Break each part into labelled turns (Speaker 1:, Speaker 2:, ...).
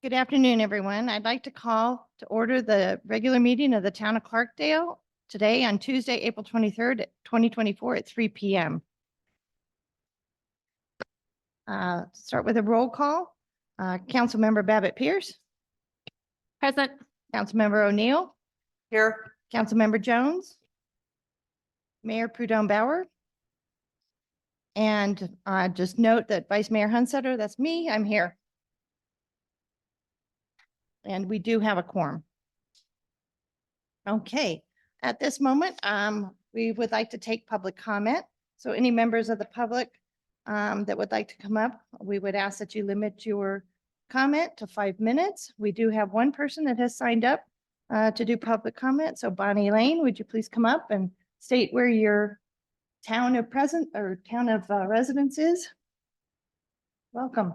Speaker 1: Good afternoon, everyone. I'd like to call to order the regular meeting of the Town of Clarkdale today on Tuesday, April 23rd, 2024 at 3 p.m. Start with a roll call. Councilmember Babbitt Pierce,
Speaker 2: Present.
Speaker 1: Councilmember O'Neill,
Speaker 2: Here.
Speaker 1: Councilmember Jones, Mayor Prudhomme Bauer. And just note that Vice Mayor Hunsetter, that's me, I'm here. And we do have a quorum. Okay, at this moment, we would like to take public comment. So any members of the public that would like to come up, we would ask that you limit your comment to 5 minutes. We do have one person that has signed up to do public comment. So Bonnie Lane, would you please come up and state where your town of residence is? Welcome.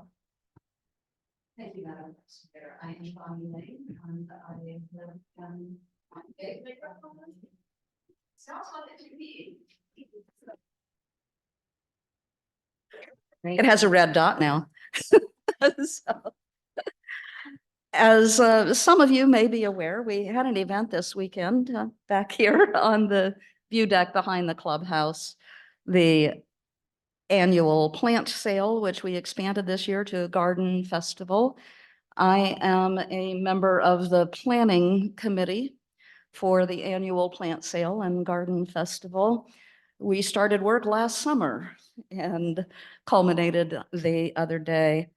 Speaker 3: Thank you, Madam Secretary. I am Bonnie Lane, and I live down. Sounds like it to me.
Speaker 2: It has a red dot now. So, as some of you may be aware, we had an event this weekend back here on the view deck behind the clubhouse. The annual plant sale, which we expanded this year to a garden festival. I am a member of the planning committee for the annual plant sale and garden festival. We started work last summer and culminated the other day.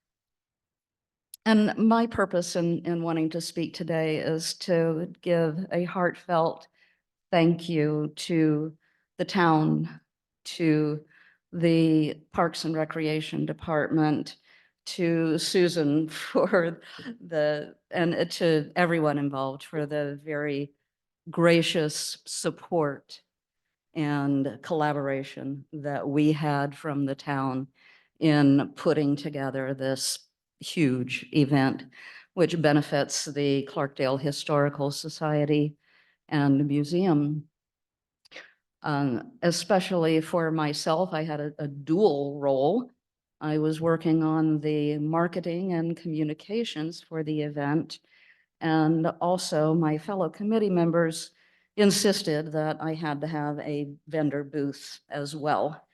Speaker 2: And my purpose in wanting to speak today is to give a heartfelt thank you to the town, to the Parks and Recreation Department, to Susan for and to everyone involved for the very gracious support and collaboration that we had from the town in putting together this huge event, which benefits the Clarkdale Historical Society and Museum. Especially for myself, I had a dual role. I was working on the marketing and communications for the event. And also my fellow committee members insisted that I had to have a vendor booth as well.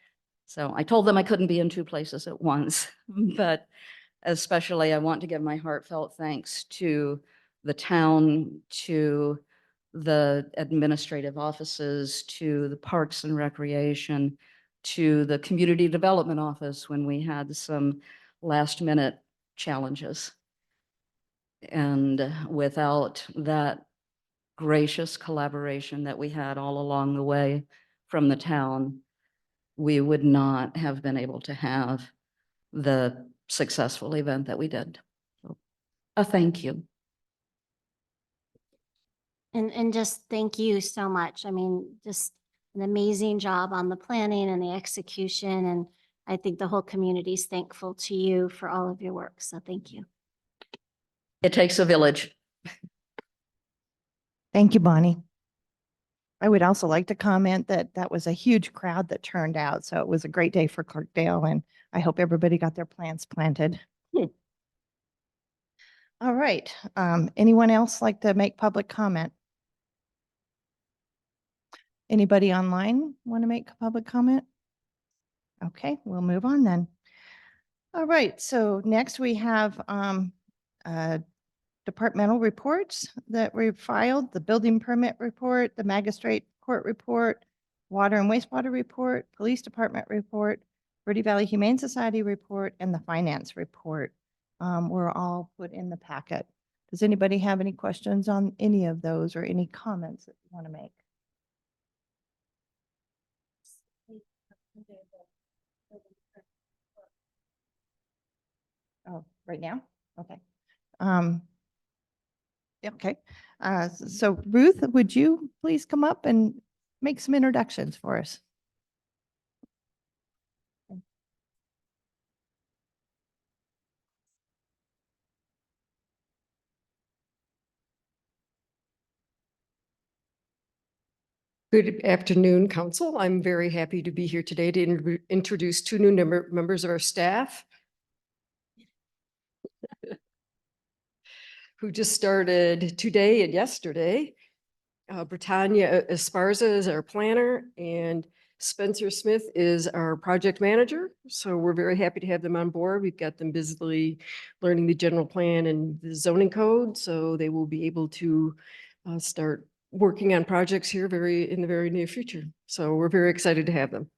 Speaker 2: So I told them I couldn't be in two places at once, but especially I want to give my heartfelt thanks to the town, to the administrative offices, to the Parks and Recreation, to the Community Development Office when we had some last minute challenges. And without that gracious collaboration that we had all along the way from the town, we would not have been able to have the successful event that we did. So, a thank you.
Speaker 4: And just thank you so much. I mean, just an amazing job on the planning and the execution. And I think the whole community is thankful to you for all of your work. So thank you.
Speaker 2: It takes a village.
Speaker 1: Thank you, Bonnie. I would also like to comment that that was a huge crowd that turned out. So it was a great day for Clarkdale, and I hope everybody got their plants planted. All right. Anyone else like to make public comment? Anybody online want to make a public comment? Okay, we'll move on then. All right, so next we have departmental reports that we filed, the building permit report, the magistrate court report, water and wastewater report, police department report, Verde Valley Humane Society report, and the finance report were all put in the packet. Does anybody have any questions on any of those or any comments that you want to make? Oh, right now? Okay. Okay. So Ruth, would you please come up and make some introductions for us?
Speaker 5: Good afternoon, Council. I'm very happy to be here today to introduce two new members of our staff. who just started today and yesterday. Britannia Esparza is our planner, and Spencer Smith is our project manager. So we're very happy to have them on board. We've got them busily learning the general plan and the zoning code, so they will be able to start working on projects here in the very near future. So we're very excited to have them.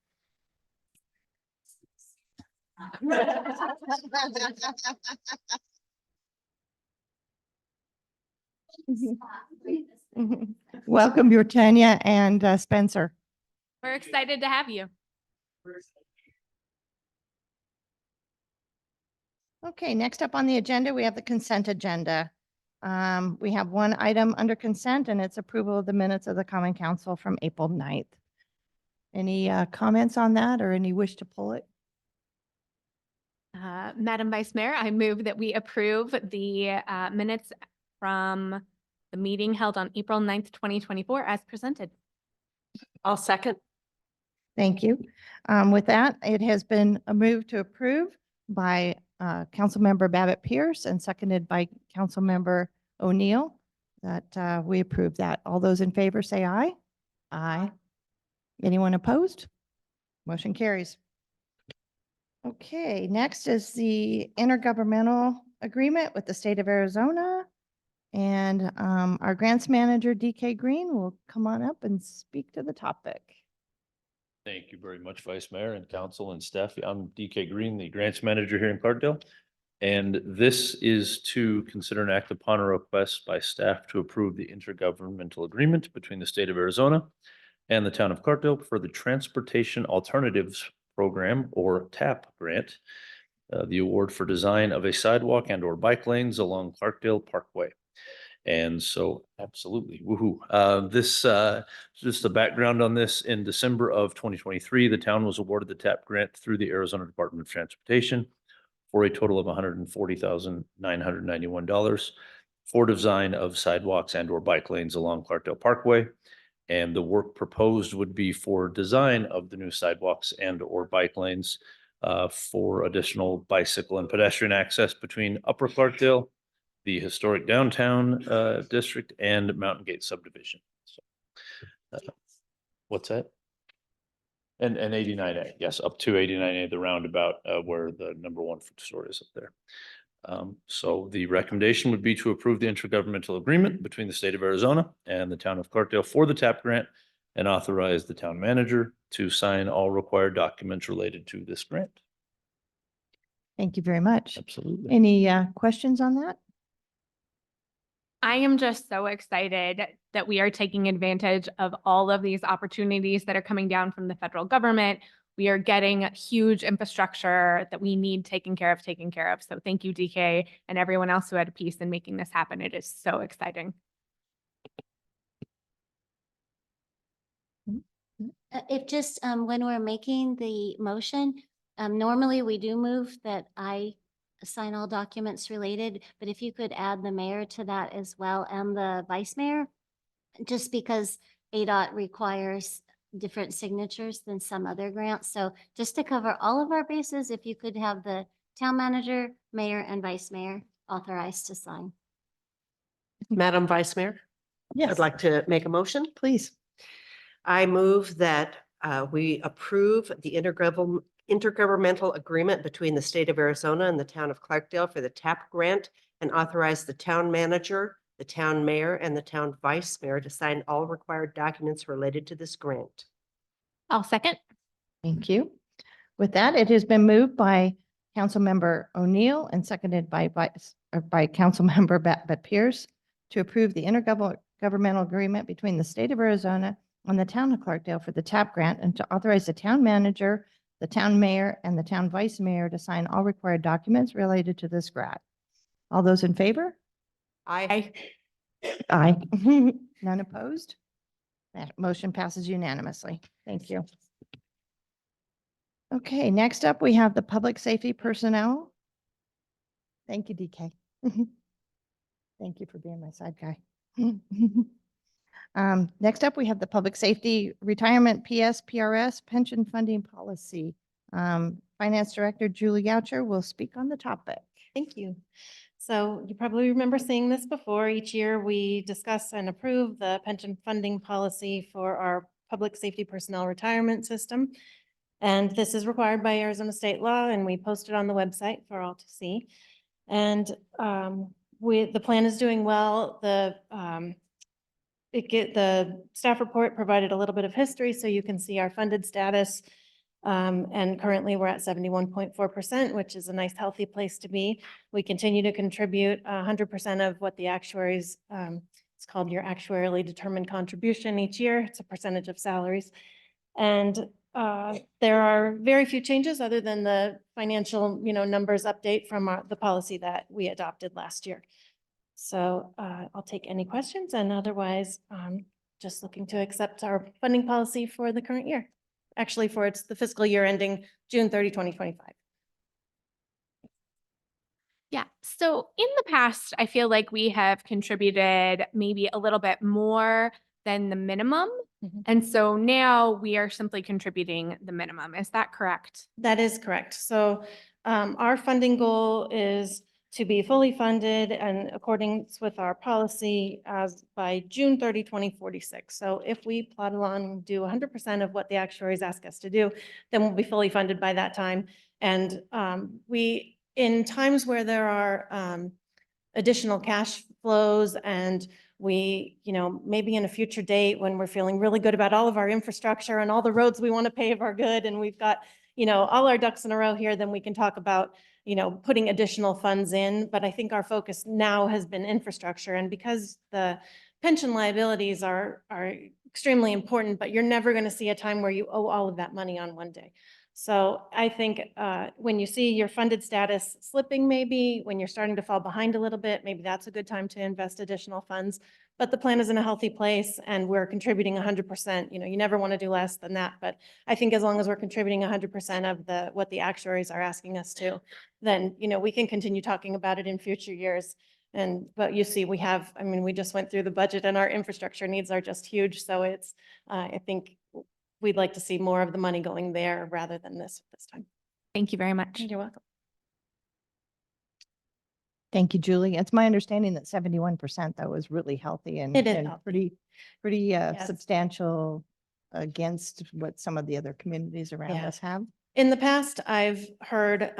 Speaker 1: Welcome, Britannia and Spencer.
Speaker 6: We're excited to have you.
Speaker 1: Okay, next up on the agenda, we have the consent agenda. We have one item under consent, and it's approval of the minutes of the Common Council from April 9th. Any comments on that or any wish to pull it?
Speaker 6: Madam Vice Mayor, I move that we approve the minutes from the meeting held on April 9th, 2024 as presented.
Speaker 7: I'll second.
Speaker 1: Thank you. With that, it has been a move to approve by Councilmember Babbitt Pierce and seconded by Councilmember O'Neill that we approve that. All those in favor say aye. Aye. Anyone opposed? Motion carries. Okay, next is the intergovernmental agreement with the state of Arizona. And our grants manager, DK Green, will come on up and speak to the topic.
Speaker 8: Thank you very much, Vice Mayor and Council and staff. I'm DK Green, the Grants Manager here in Clarkdale. And this is to consider an act upon a request by staff to approve the intergovernmental agreement between the state of Arizona and the town of Clarkdale for the Transportation Alternatives Program, or TAP grant, the award for design of a sidewalk and or bike lanes along Clarkdale Parkway. And so absolutely, woohoo. Just a background on this, in December of 2023, the town was awarded the TAP grant through the Arizona Department of Transportation for a total of $140,991 for design of sidewalks and or bike lanes along Clarkdale Parkway. And the work proposed would be for design of the new sidewalks and or bike lanes for additional bicycle and pedestrian access between Upper Clarkdale, the historic downtown district, and Mountain Gate subdivision. So, what's that? And 89A, yes, up to 89A, the roundabout where the #1 food store is up there. So the recommendation would be to approve the intergovernmental agreement between the state of Arizona and the town of Clarkdale for the TAP grant and authorize the town manager to sign all required documents related to this grant.
Speaker 1: Thank you very much.
Speaker 8: Absolutely.
Speaker 1: Any questions on that?
Speaker 6: I am just so excited that we are taking advantage of all of these opportunities that are coming down from the federal government. We are getting huge infrastructure that we need taken care of. So thank you, DK, and everyone else who had a piece in making this happen. It is so exciting.
Speaker 4: If just, when we're making the motion, normally we do move that I sign all documents related, but if you could add the mayor to that as well and the vice mayor, just because ADOT requires different signatures than some other grants. So just to cover all of our bases, if you could have the town manager, mayor, and vice mayor authorized to sign.
Speaker 7: Madam Vice Mayor,
Speaker 1: Yes,
Speaker 7: I'd like to make a motion.
Speaker 1: please.
Speaker 7: I move that we approve the intergovernmental agreement between the state of Arizona and the town of Clarkdale for the TAP grant and authorize the town manager, the town mayor, and the town vice mayor to sign all required documents related to this grant.
Speaker 6: I'll second.
Speaker 1: Thank you. With that, it has been moved by Councilmember O'Neill and seconded by Councilmember Babbitt Pierce to approve the intergovernmental agreement between the state of Arizona and the town of Clarkdale for the TAP grant and to authorize the town manager, the town mayor, and the town vice mayor to sign all required documents related to this grant. All those in favor?
Speaker 7: I
Speaker 1: Aye. None opposed? That motion passes unanimously. Thank you. Okay, next up, we have the public safety personnel. Thank you, DK. Thank you for being my side guy. Next up, we have the public safety retirement PRS pension funding policy. Finance Director Julie Goucher will speak on the topic.
Speaker 9: Thank you. So you probably remember seeing this before. Each year, we discuss and approve the pension funding policy for our public safety personnel retirement system. And this is required by Arizona state law, and we post it on the website for all to see. And the plan is doing well. The staff report provided a little bit of history, so you can see our funded status. And currently, we're at 71.4%, which is a nice, healthy place to be. We continue to contribute 100% of what the actuaries, it's called your actuarially determined contribution each year. It's a percentage of salaries. And there are very few changes other than the financial, numbers update from the policy that we adopted last year. So I'll take any questions, and otherwise, just looking to accept our funding policy for the current year. Actually, it's the fiscal year ending June 30, 2025.
Speaker 6: Yeah, so in the past, I feel like we have contributed maybe a little bit more than the minimum.
Speaker 9: Mhm.
Speaker 6: And so now we are simply contributing the minimum. Is that correct?
Speaker 9: That is correct. So our funding goal is to be fully funded and accordance with our policy as by June 30, 2046. So if we plot along and do 100% of what the actuaries ask us to do, then we'll be fully funded by that time. And in times where there are additional cash flows and we, maybe in a future date when we're feeling really good about all of our infrastructure and all the roads we want to pave are good and we've got, all our ducks in a row here, then we can talk about, putting additional funds in. But I think our focus now has been infrastructure. And because the pension liabilities are extremely important, but you're never going to see a time where you owe all of that money on one day. So I think when you see your funded status slipping, maybe when you're starting to fall behind a little bit, maybe that's a good time to invest additional funds. But the plan is in a healthy place and we're contributing 100%. You never want to do less than that. But I think as long as we're contributing 100% of what the actuaries are asking us to, then, we can continue talking about it in future years. But you see, we just went through the budget and our infrastructure needs are just huge. So it's, I think we'd like to see more of the money going there rather than this time.
Speaker 6: Thank you very much.
Speaker 9: You're welcome.
Speaker 1: Thank you, Julie. It's my understanding that 71% though is really healthy and
Speaker 9: It is
Speaker 1: and
Speaker 9: healthy.
Speaker 1: pretty
Speaker 9: Yes.
Speaker 1: substantial against what some of the other communities around
Speaker 9: Yeah.
Speaker 1: us have.
Speaker 9: In the past, I've heard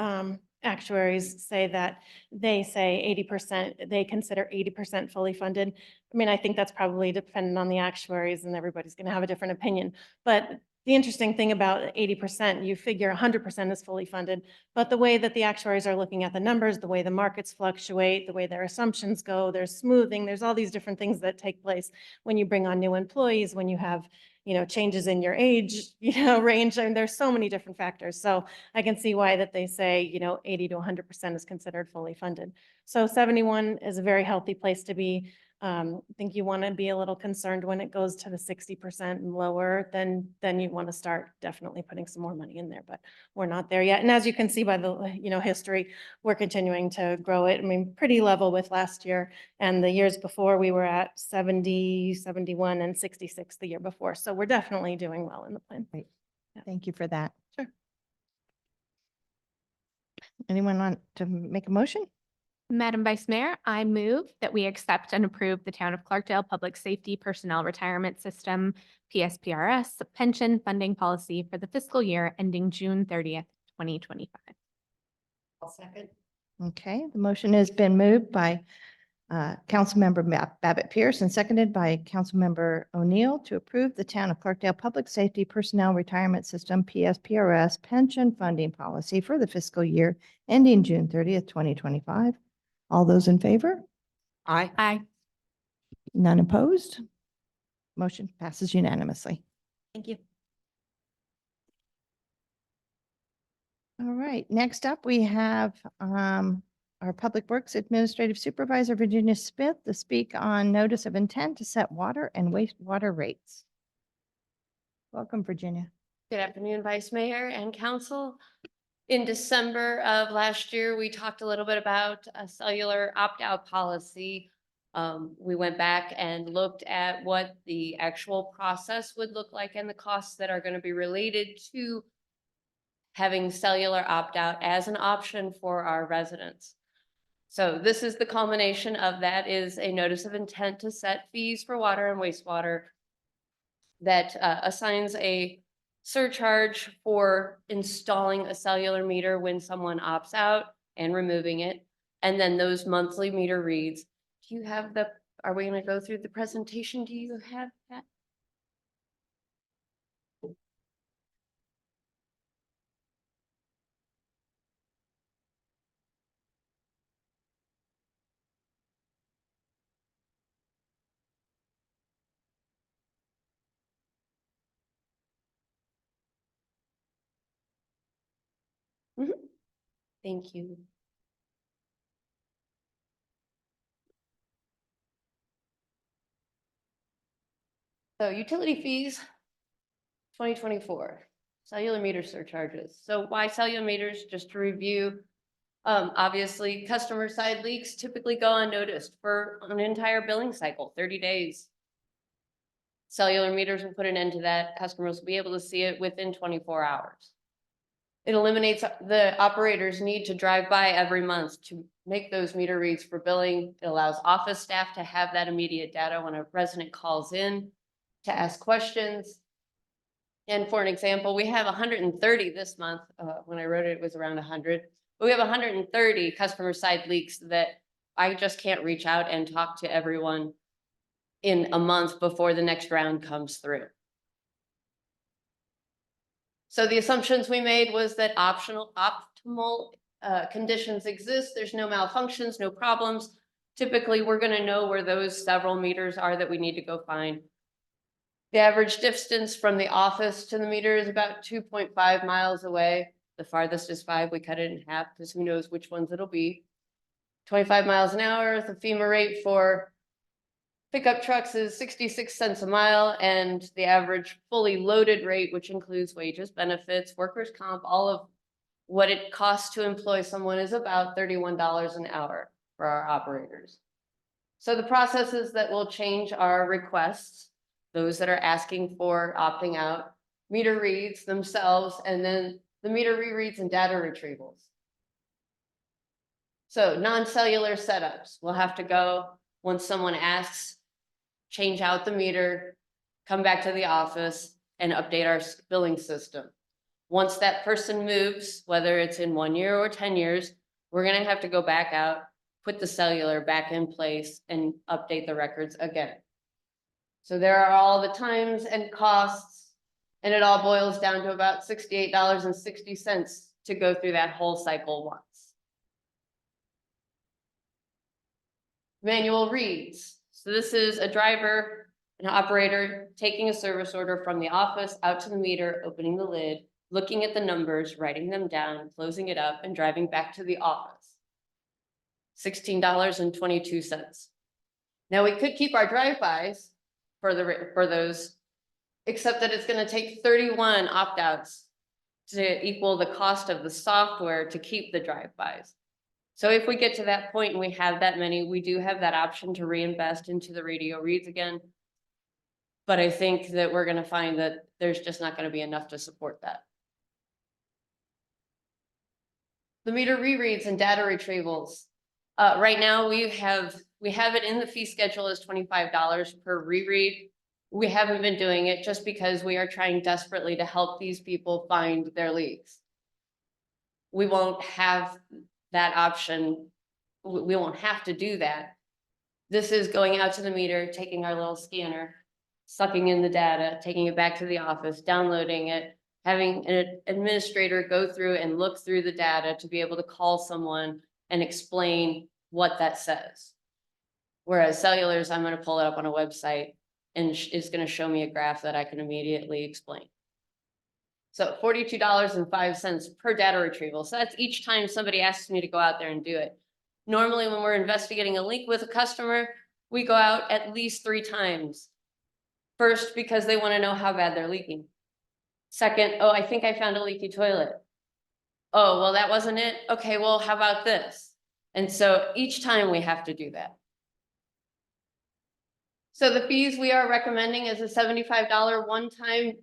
Speaker 9: actuaries say that they say 80%, they consider 80% fully funded. I think that's probably dependent on the actuaries and everybody's going to have a different opinion. But the interesting thing about 80%, you figure 100% is fully funded, but the way that the actuaries are looking at the numbers, the way the markets fluctuate, the way their assumptions go, there's smoothing, there's all these different things that take place when you bring on new employees, when you have changes in your age, range. There's so many different factors. So I can see why that they say, 80 to 100% is considered fully funded. So 71 is a very healthy place to be. I think you want to be a little concerned when it goes to the 60% and lower, then you want to start definitely putting some more money in there, but we're not there yet. And as you can see by the, history, we're continuing to grow it. Pretty level with last year and the years before we were at 70, 71 and 66 the year before. So we're definitely doing well in the plan.
Speaker 1: Thank you for that.
Speaker 9: Sure.
Speaker 1: Anyone want to make a motion?
Speaker 6: Madam Vice Mayor, I move that we accept and approve the Town of Clarkdale Public Safety Personnel Retirement System, PSPRS, pension funding policy for the fiscal year ending June 30th, 2025.
Speaker 7: I'll second.
Speaker 1: Okay, the motion has been moved by Councilmember Babbitt Pierce and seconded by Councilmember O'Neill to approve the Town of Clarkdale Public Safety Personnel Retirement System, PSPRS, pension funding policy for the fiscal year ending June 30th, 2025. All those in favor?
Speaker 7: Aye.
Speaker 6: Aye.
Speaker 1: None opposed? Motion passes unanimously.
Speaker 9: Thank you.
Speaker 1: All right, next up, we have our Public Works Administrative Supervisor, Virginia Smith, to speak on notice of intent to set water and wastewater rates. Welcome, Virginia.
Speaker 10: Good afternoon, Vice Mayor and Council. In December of last year, we talked a little bit about a cellular opt-out policy. We went back and looked at what the actual process would look like and the costs that are going to be related to having cellular opt-out as an option for our residents. So this is the culmination of that, is a notice of intent to set fees for water and wastewater that assigns a surcharge for installing a cellular meter when someone opts out and removing it. And then those monthly meter reads. Do you have the, are we going to go through the presentation? Do you have that? Mhm. Thank you. So utility fees, 2024, cellular meter surcharges. So why cellular meters? Just to review. Obviously, customer side leaks typically go unnoticed for an entire billing cycle, 30 days. Cellular meters will put an end to that. Customers will be able to see it within 24 hours. It eliminates the operator's need to drive by every month to make those meter reads for billing. It allows office staff to have that immediate data when a resident calls in to ask questions. And for an example, we have 130 this month. When I wrote it, it was around 100. But we have 130 customer side leaks that I just can't reach out and talk to everyone in a month before the next round comes through. So the assumptions we made was that optimal conditions exist. There's no malfunctions, no problems. Typically, we're going to know where those several meters are that we need to go find. The average distance from the office to the meter is about 2.5 miles away. The farthest is 5. We cut it in half because who knows which ones it'll be. 25 miles an hour. The FEMA rate for pickup trucks is 66 cents a mile, and the average fully loaded rate, which includes wages, benefits, workers' comp, all of what it costs to employ someone, is about $31 an hour for our operators. So the processes that will change are requests, those that are asking for opting out, meter reads themselves, and then the meter rereads and data retrievals. So non-cellular setups will have to go once someone asks, change out the meter, come back to the office and update our billing system. Once that person moves, whether it's in 1 year or 10 years, we're going to have to go back out, put the cellular back in place and update the records again. So there are all the times and costs, and it all boils down to about $68.60 to go through that whole cycle once. Manual reads. So this is a driver, an operator taking a service order from the office out to the meter, opening the lid, looking at the numbers, writing them down, closing it up, and driving back to the office. $16.22. Now we could keep our drive-bys for those, except that it's going to take 31 opt-outs to equal the cost of the software to keep the drive-bys. So if we get to that point and we have that many, we do have that option to reinvest into the radio reads again. But I think that we're going to find that there's just not going to be enough to support that. The meter rereads and data retrievals. Right now we have it in the fee schedule as $25 per reread. We haven't been doing it just because we are trying desperately to help these people find their leaks. We won't have that option. We won't have to do that. This is going out to the meter, taking our little scanner, sucking in the data, taking it back to the office, downloading it, having an administrator go through and look through the data to be able to call someone and explain what that says. Whereas cellulars, I'm going to pull it up on a website and it's going to show me a graph that I can immediately explain. So $42.05 per data retrieval. So that's each time somebody asks me to go out there and do it. Normally, when we're investigating a leak with a customer, we go out at least 3 times. First, because they want to know how bad they're leaking. Second, oh, I think I found a leaky toilet. Oh, well, that wasn't it. Okay, well, how about this? And so each time we have to do that. So the fees we are recommending is a $75 one-time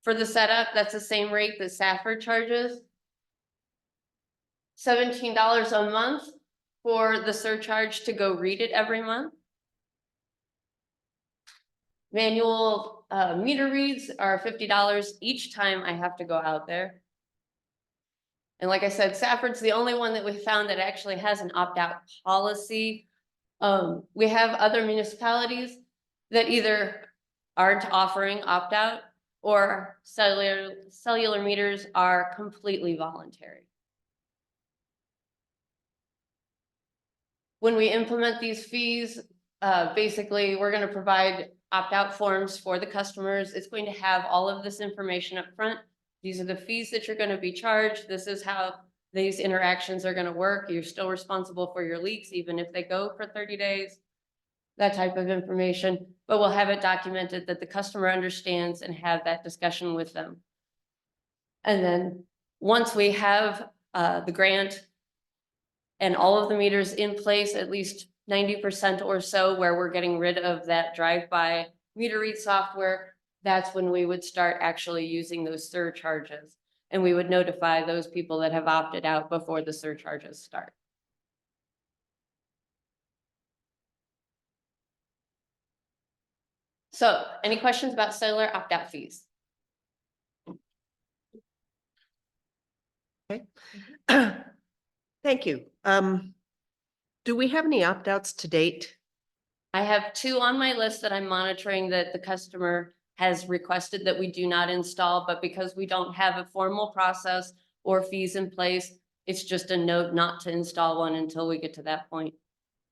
Speaker 10: for the setup. That's the same rate that Safford charges. $17 a month for the surcharge to go read it every month. Manual meter reads are $50 each time I have to go out there. And like I said, Safford's the only one that we found that actually has an opt-out policy. We have other municipalities that either aren't offering opt-out or cellular meters are completely voluntary. When we implement these fees, basically, we're going to provide opt-out forms for the customers. It's going to have all of this information up front. These are the fees that you're going to be charged. This is how these interactions are going to work. You're still responsible for your leaks, even if they go for 30 days, that type of information. But we'll have it documented that the customer understands and have that discussion with them. And then once we have the grant and all of the meters in place, at least 90% or so, where we're getting rid of that drive-by meter read software, that's when we would start actually using those surcharges. And we would notify those people that have opted out before the surcharges start. So, any questions about cellular opt-out fees?
Speaker 7: Thank you. Do we have any opt-outs to date?
Speaker 10: I have 2 on my list that I'm monitoring that the customer has requested that we do not install, but because we don't have a formal process or fees in place, it's just a note not to install one until we get to that point.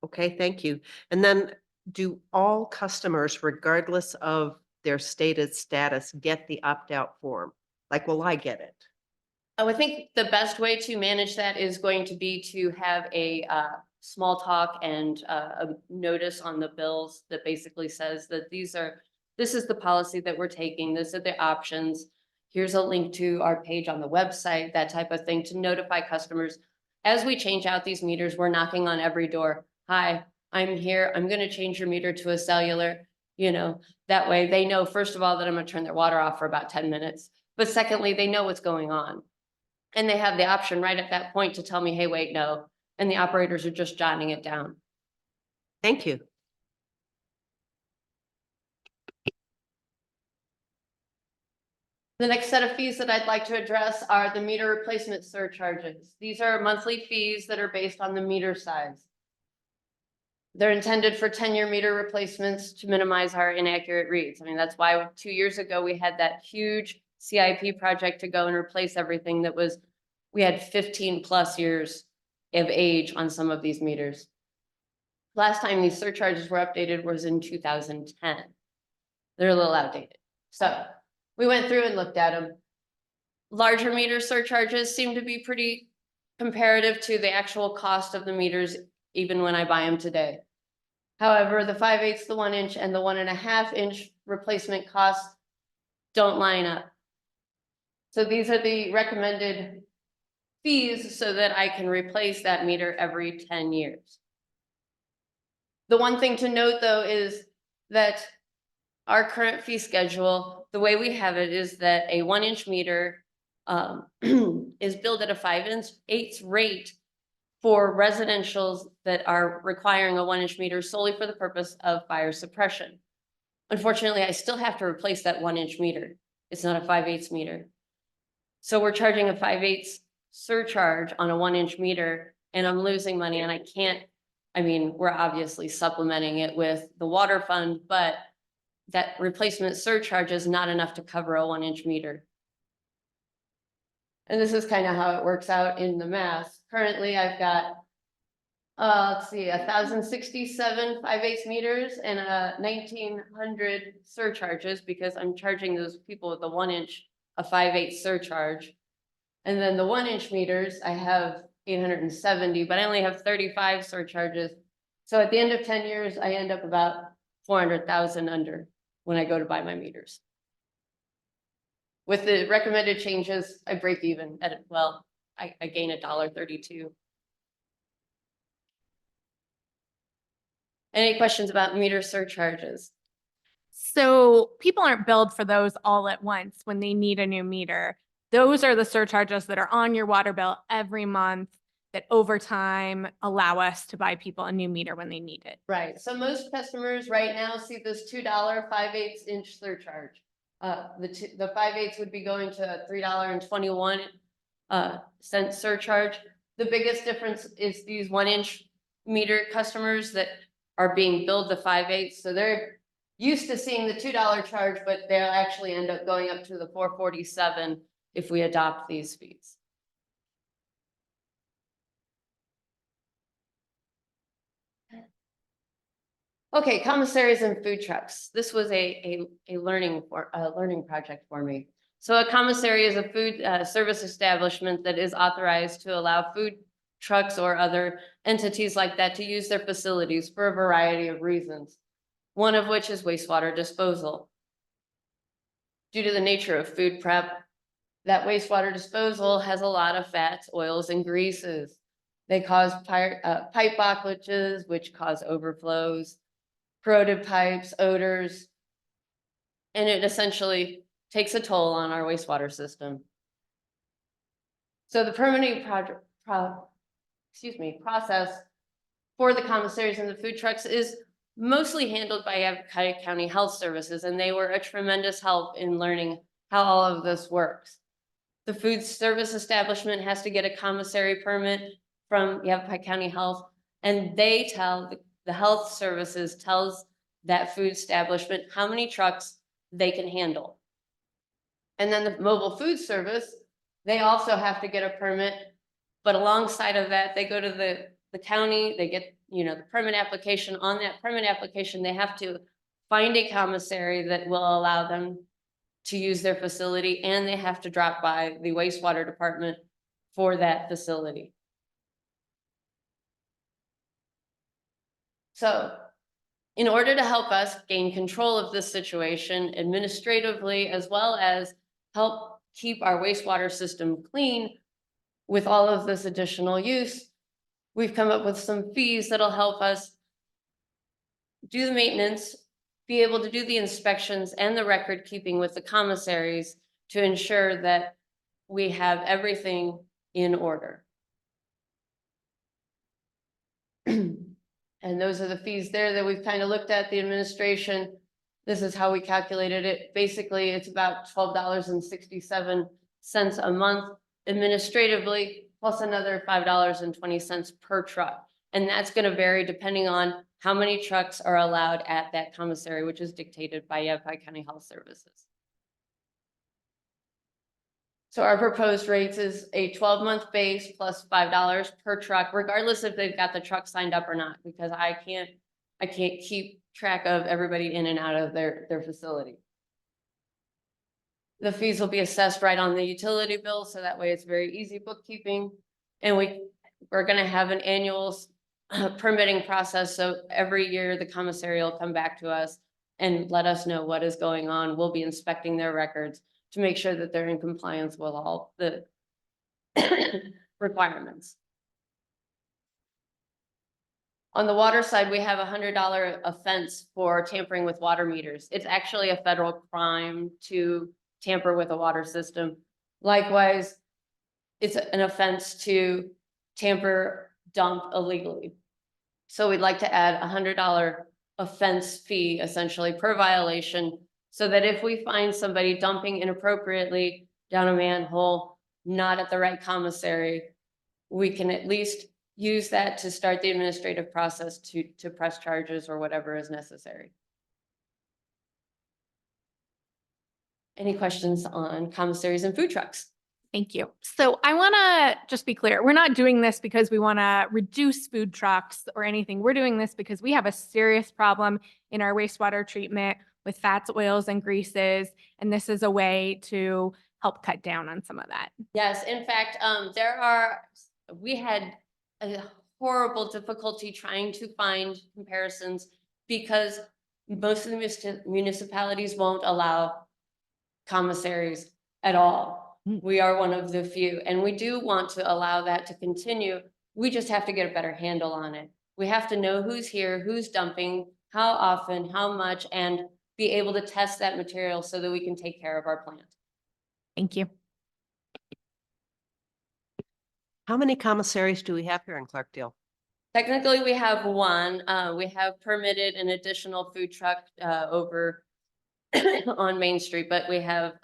Speaker 7: Okay, thank you. And then do all customers, regardless of their stated status, get the opt-out form? Like, will I get it?
Speaker 10: I think the best way to manage that is going to be to have a small talk and a notice on the bills that basically says that this is the policy that we're taking. These are the options. Here's a link to our page on the website, that type of thing, to notify customers. As we change out these meters, we're knocking on every door. Hi, I'm here. I'm going to change your meter to a cellular. You know, that way they know, first of all, that I'm going to turn their water off for about 10 minutes. But secondly, they know what's going on. And they have the option right at that point to tell me, hey, wait, no. And the operators are just jotting it down.
Speaker 7: Thank you.
Speaker 10: The next set of fees that I'd like to address are the meter replacement surcharges. These are monthly fees that are based on the meter size. They're intended for 10-year meter replacements to minimize our inaccurate reads. I mean, that's why 2 years ago, we had that huge CIP project to go and replace everything that was, we had 15+ years of age on some of these meters. Last time these surcharges were updated was in 2010. They're a little outdated. So we went through and looked at them. Larger meter surcharges seem to be pretty comparative to the actual cost of the meters, even when I buy them today. However, the 5/8, the 1 inch, and the 1.5 inch replacement costs don't line up. So these are the recommended fees so that I can replace that meter every 10 years. The one thing to note, though, is that our current fee schedule, the way we have it is that a 1 inch meter is billed at a 5/8 rate for residentials that are requiring a 1 inch meter solely for the purpose of fire suppression. Unfortunately, I still have to replace that 1 inch meter. It's not a 5/8 meter. So we're charging a 5/8 surcharge on a 1 inch meter, and I'm losing money, and I can't, I mean, we're obviously supplementing it with the water fund, but that replacement surcharge is not enough to cover a 1 inch meter. And this is kind of how it works out in the math. Currently, I've got, let's see, 1,067 5/8 meters and 1,900 surcharges, because I'm charging those people with the 1 inch a 5/8 surcharge. And then the 1 inch meters, I have 870, but I only have 35 surcharges. So at the end of 10 years, I end up about 400,000 under when I go to buy my meters. With the recommended changes, I break even at, well, I gain $1.32. Any questions about meter surcharges?
Speaker 6: So people aren't billed for those all at once when they need a new meter. Those are the surcharges that are on your water bill every month that over time allow us to buy people a new meter when they need it.
Speaker 10: Right, so most customers right now see this $2 5/8 inch surcharge. The 5/8 would be going to a $3.21 cent surcharge. The biggest difference is these 1-inch meter customers that are being billed the 5/8, so they're used to seeing the $2 charge, but they'll actually end up going up to the $4.47 if we adopt these fees. Okay, commissaries and food trucks. This was a learning project for me. So a commissary is a food service establishment that is authorized to allow food trucks or other entities like that to use their facilities for a variety of reasons. One of which is wastewater disposal. Due to the nature of food prep, that wastewater disposal has a lot of fats, oils, and greases. They cause pipe blockages, which cause overflows, corroded pipes, odors, and it essentially takes a toll on our wastewater system. So the permitting process for the commissaries and the food trucks is mostly handled by Yavatech County Health Services, and they were a tremendous help in learning how all of this works. The food service establishment has to get a commissary permit from Yavapai County Health, and they tell the health services tells that food establishment how many trucks they can handle. And then the mobile food service, they also have to get a permit, but alongside of that, they go to the county, they get, the permit application. On that permit application, they have to find a commissary that will allow them to use their facility, and they have to drop by the wastewater department for that facility. So in order to help us gain control of this situation administratively, as well as help keep our wastewater system clean with all of this additional use, we've come up with some fees that'll help us do the maintenance, be able to do the inspections and the record keeping with the commissaries to ensure that we have everything in order. And those are the fees there that we've kind of looked at the administration. This is how we calculated it. Basically, it's about $12.67 a month administratively, plus another $5.20 per truck. And that's going to vary depending on how many trucks are allowed at that commissary, which is dictated by Yavapai County Health Services. So our proposed rates is a 12-month base plus $5 per truck, regardless if they've got the truck signed up or not, because I can't keep track of everybody in and out of their facility. The fees will be assessed right on the utility bill, so that way it's very easy bookkeeping. And we're going to have an annual permitting process. So every year the commissary will come back to us and let us know what is going on. We'll be inspecting their records to make sure that they're in compliance with all the requirements. On the water side, we have a $100 offense for tampering with water meters. It's actually a federal crime to tamper with a water system. Likewise, it's an offense to tamper, dump illegally. So we'd like to add a $100 offense fee essentially per violation, so that if we find somebody dumping inappropriately down a manhole, not at the right commissary, we can at least use that to start the administrative process to press charges or whatever is necessary. Any questions on commissaries and food trucks?
Speaker 6: Thank you. So I want to just be clear. We're not doing this because we want to reduce food trucks or anything. We're doing this because we have a serious problem in our wastewater treatment with fats, oils, and greases. And this is a way to help cut down on some of that.
Speaker 10: Yes, in fact, we had a horrible difficulty trying to find comparisons because most of the municipalities won't allow commissaries at all. We are one of the few, and we do want to allow that to continue. We just have to get a better handle on it. We have to know who's here, who's dumping, how often, how much, and be able to test that material so that we can take care of our plant.
Speaker 6: Thank you.
Speaker 7: How many commissaries do we have here in Clarkdale?
Speaker 10: Technically, we have one. We have permitted an additional food truck over on Main Street, but we have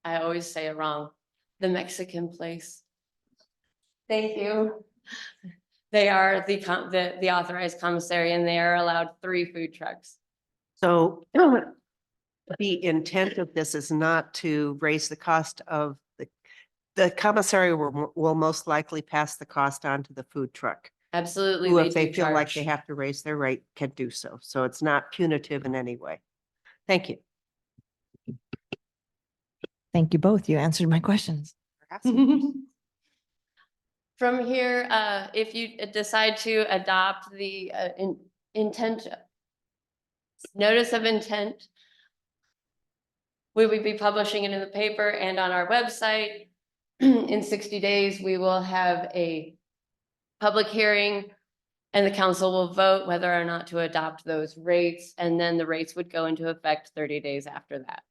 Speaker 10: I always say it wrong, the Mexican place. Thank you. They are the authorized commissary, and they are allowed 3 food trucks.
Speaker 7: So the intent of this is not to raise the cost of the commissary will most likely pass the cost on to the food truck.
Speaker 10: Absolutely,
Speaker 7: Who,
Speaker 10: they
Speaker 7: if they
Speaker 10: do
Speaker 7: feel like they
Speaker 10: charge.
Speaker 7: have to raise their rate, can do so. So it's not punitive in any way. Thank you.
Speaker 1: Thank you both. You answered my questions.
Speaker 10: From here, if you decide to adopt the intent, notice of intent, we will be publishing it in the paper and on our website. In 60 days, we will have a public hearing and the council will vote whether or not to adopt those rates, and then the rates would go into effect 30 days after that.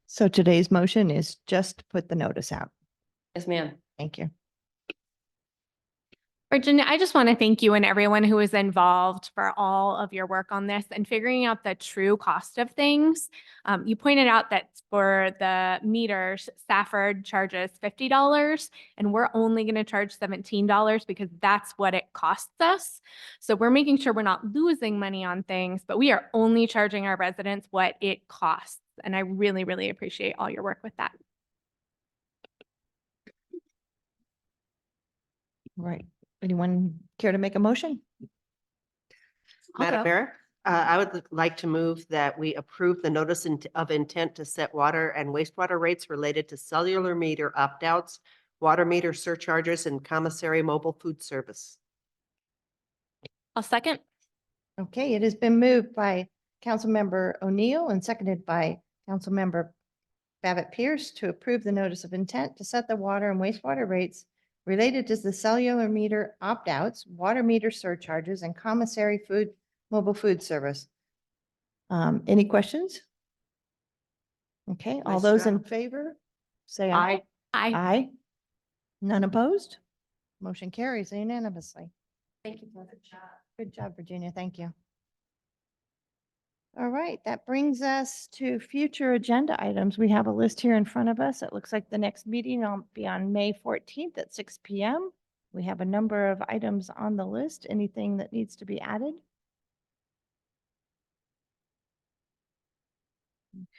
Speaker 1: So today's motion is just to put the notice out.
Speaker 10: Yes, ma'am.
Speaker 1: Thank you.
Speaker 6: Virginia, I just want to thank you and everyone who was involved for all of your work on this and figuring out the true cost of things. You pointed out that for the meters, Stafford charges $50 and we're only going to charge $17 because that's what it costs us. So we're making sure we're not losing money on things, but we are only charging our residents what it costs. And I really, really appreciate all your work with that.
Speaker 1: Right. Anyone care to make a motion?
Speaker 7: Madam
Speaker 2: go.
Speaker 7: Mayor, I would like to move that we approve the notice of intent to set water and wastewater rates related to cellular meter opt-outs, water meter surcharges, and commissary mobile food service.
Speaker 6: I'll second.
Speaker 1: Okay, it has been moved by Councilmember O'Neill and seconded by Councilmember Babbitt Pierce to approve the notice of intent to set the water and wastewater rates related to the cellular meter opt-outs, water meter surcharges, and commissary mobile food service. Any questions? Okay, all
Speaker 7: Nice
Speaker 1: those in
Speaker 7: job.
Speaker 1: favor, say aye.
Speaker 6: Aye.
Speaker 1: Aye. None opposed? Motion carries unanimously.
Speaker 10: Thank you for the job.
Speaker 1: Good job, Virginia. Thank you. All right, that brings us to future agenda items. We have a list here in front of us. It looks like the next meeting will be on May 14th at 6 p.m. We have a number of items on the list. Anything that needs to be added?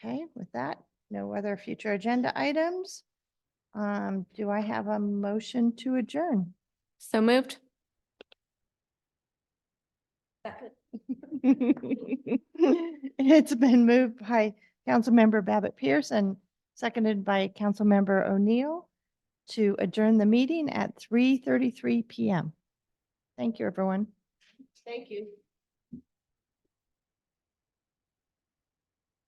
Speaker 1: Okay, with that, no other future agenda items. Do I have a motion to adjourn?
Speaker 6: So moved.
Speaker 1: It's been moved by Councilmember Babbitt Pierce and seconded by Councilmember O'Neill to adjourn the meeting at 3:33 p.m. Thank you, everyone.
Speaker 7: Thank you.